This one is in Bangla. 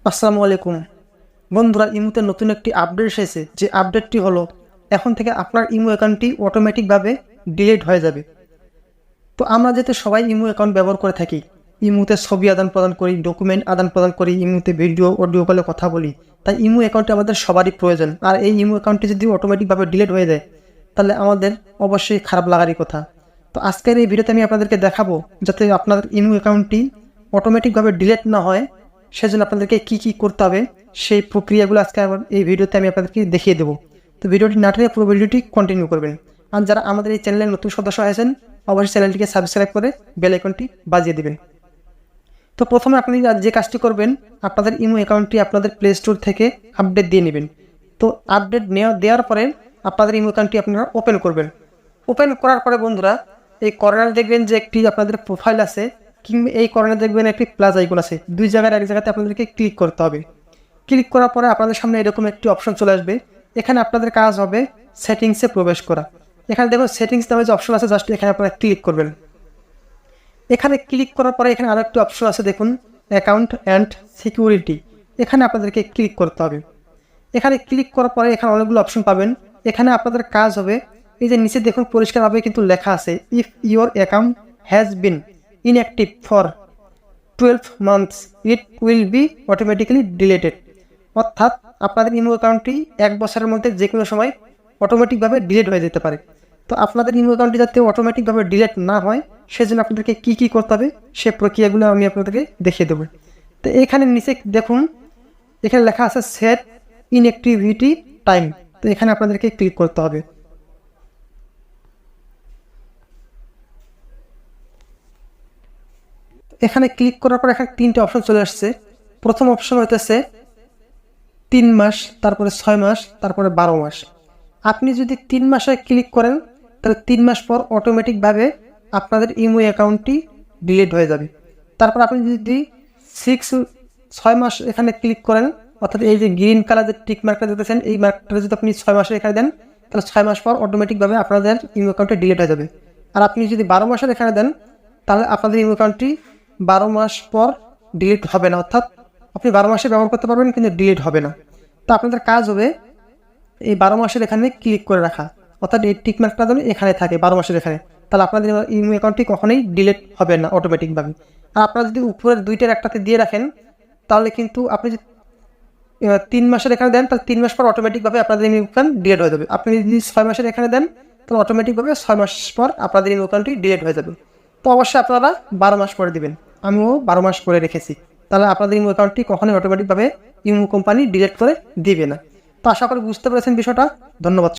আসসালামু আলাইকুম বন্ধুরা, ইমোতে নতুন একটি আপডেট এসেছে। যে আপডেটটি হলো এখন থেকে আপনার ইমো অ্যাকাউন্টটি অটোমেটিকভাবে ডিলিট হয়ে যাবে। তো আমরা যেহেতু সবাই ইমো অ্যাকাউন্ট ব্যবহার করে থাকি, ইমোতে ছবি আদান প্রদান করি, ডকুমেন্ট আদান প্রদান করি, ইমোতে ভিডিও অডিও কলে কথা বলি, তাই ইমো অ্যাকাউন্টে আমাদের সবারই প্রয়োজন। আর এই ইমো অ্যাকাউন্টটি যদি অটোমেটিকভাবে ডিলিট হয়ে যায় তাহলে আমাদের অবশ্যই খারাপ লাগারই কথা। তো আজকের এই ভিডিওতে আমি আপনাদেরকে দেখাবো যাতে আপনাদের ইমো অ্যাকাউন্টটি অটোমেটিকভাবে ডিলিট না হয়, সেজন্য আপনাদেরকে কী করতে হবে সেই প্রক্রিয়াগুলো আজকে এই ভিডিওতে আমি আপনাদেরকে দেখিয়ে দেবো। তো ভিডিওটি না টেনে পুরো ভিডিওটি কন্টিনিউ করবেন। আর যারা আমাদের এই চ্যানেলের নতুন সদস্য হয়েছেন অবশ্যই চ্যানেলটিকে সাবস্ক্রাইব করে বেল আইকনটি বাজিয়ে দেবেন। তো প্রথমে আপনি যে কাজটি করবেন, আপনাদের ইমো অ্যাকাউন্টটি আপনাদের প্লে স্টোর থেকে আপডেট দিয়ে নেবেন। তো আপডেট দেওয়ার পরে আপনাদের ইমো অ্যাকাউন্টটি আপনারা ওপেন করবেন। ওপেন করার পরে বন্ধুরা, এই কর্নারে দেখবেন যে একটি আপনাদের প্রোফাইল আছে, কিংবা এই কর্নারে দেখবেন একটি প্লাস আইকন আছে। দুই জায়গায় এক জায়গাতে আপনাদেরকে ক্লিক করতে হবে। ক্লিক করার পরে আপনাদের সামনে এরকম একটি অপশন চলে আসবে। এখানে আপনাদের কাজ হবে সেটিংসে প্রবেশ করা। এখানে দেখুন সেটিংস নামে যে অপশন আছে, জাস্ট এখানে আপনারা ক্লিক করবেন। এখানে ক্লিক করার পরে এখানে আরও একটি অপশন আছে, দেখুন অ্যাকাউন্ট অ্যান্ড সিকিউরিটি। এখানে আপনাদেরকে ক্লিক করতে হবে। এখানে ক্লিক করার পরে এখানে অনেকগুলো অপশন পাবেন। এখানে আপনাদের কাজ হবে, এই যে নিচে দেখুন পরিষ্কারভাবে কিন্তু লেখা আছে, if your account has been inactive for 12 months it will be automatically deleted. অর্থাৎ আপনাদের ইমো অ্যাকাউন্টটি 1 বছরের মধ্যে যে কোনো সময় অটোমেটিকভাবে ডিলিট হয়ে যেতে পারে। তো আপনাদের ইমো অ্যাকাউন্টটি যাতে অটোমেটিকভাবে ডিলিট না হয় সেজন্য আপনাদেরকে কী করতে হবে সে প্রক্রিয়াগুলো আমি আপনাদেরকে দেখিয়ে দেবো। তো এখানে নিচে দেখুন এখানে লেখা আছে সেট ইনঅ্যাক্টিভিটি টাইম। তো এখানে আপনাদেরকে ক্লিক করতে হবে। এখানে ক্লিক করার পর এখানে 3টে অপশন চলে আসছে। প্রথম অপশন হইতেছে 3 মাস, তারপরে 6 মাস, তারপরে 12 মাস। আপনি যদি 3 মাসে ক্লিক করেন তাহলে 3 মাস পর অটোমেটিকভাবে আপনাদের ইমো অ্যাকাউন্টটি ডিলিট হয়ে যাবে। তারপর আপনি যদি 6 মাস এখানে ক্লিক করেন, অর্থাৎ এই যে গ্রিন কালার যে টিক মার্কটা দেখতেছেন, এই মার্কটা যদি আপনি 6 মাসে এখানে দেন তাহলে 6 মাস পর অটোমেটিকভাবে আপনাদের ইমো অ্যাকাউন্টটি ডিলিট হয়ে যাবে। আর আপনি যদি 12 মাসের এখানে দেন তাহলে আপনাদের ইমো অ্যাকাউন্টটি 12 মাস পর ডিলিট হবে না। অর্থাৎ আপনি 12 মাসে ব্যবহার করতে পারবেন কিন্তু ডিলিট হবে না। তো আপনাদের কাজ হবে এই 12 মাসের এখানে ক্লিক করে রাখা, অর্থাৎ এই টিক মার্কটা যেন এখানে থাকে 12 মাসের এখানে, তাহলে আপনাদের ইমো অ্যাকাউন্টটি কখনোই ডিলিট হবে না অটোমেটিকভাবে। আর আপনারা যদি উপরের দুইটার একটাতে দিয়ে রাখেন তাহলে কিন্তু আপনি যদি 3 মাসের এখানে দেন তাহলে 3 মাস পর অটোমেটিকভাবে আপনাদের ইমো অ্যাকাউন্ট ডিলিট হয়ে যাবে। আপনি যদি 6 মাসের এখানে দেন তাহলে অটোমেটিকভাবে 6 মাস পর আপনাদের ইমো অ্যাকাউন্টটি ডিলিট হয়ে যাবে। তো অবশ্যই আপনারা 12 মাস পরে দেবেন। আমিও 12 মাস করে রেখেছি, তাহলে আপনাদের ইমো অ্যাকাউন্টটি কখনোই অটোমেটিকভাবে ইমো কোম্পানি ডিলিট করে দিবে না। তো আশা করি বুঝতে পেরেছেন বিষয়টা। ধন্যবাদ।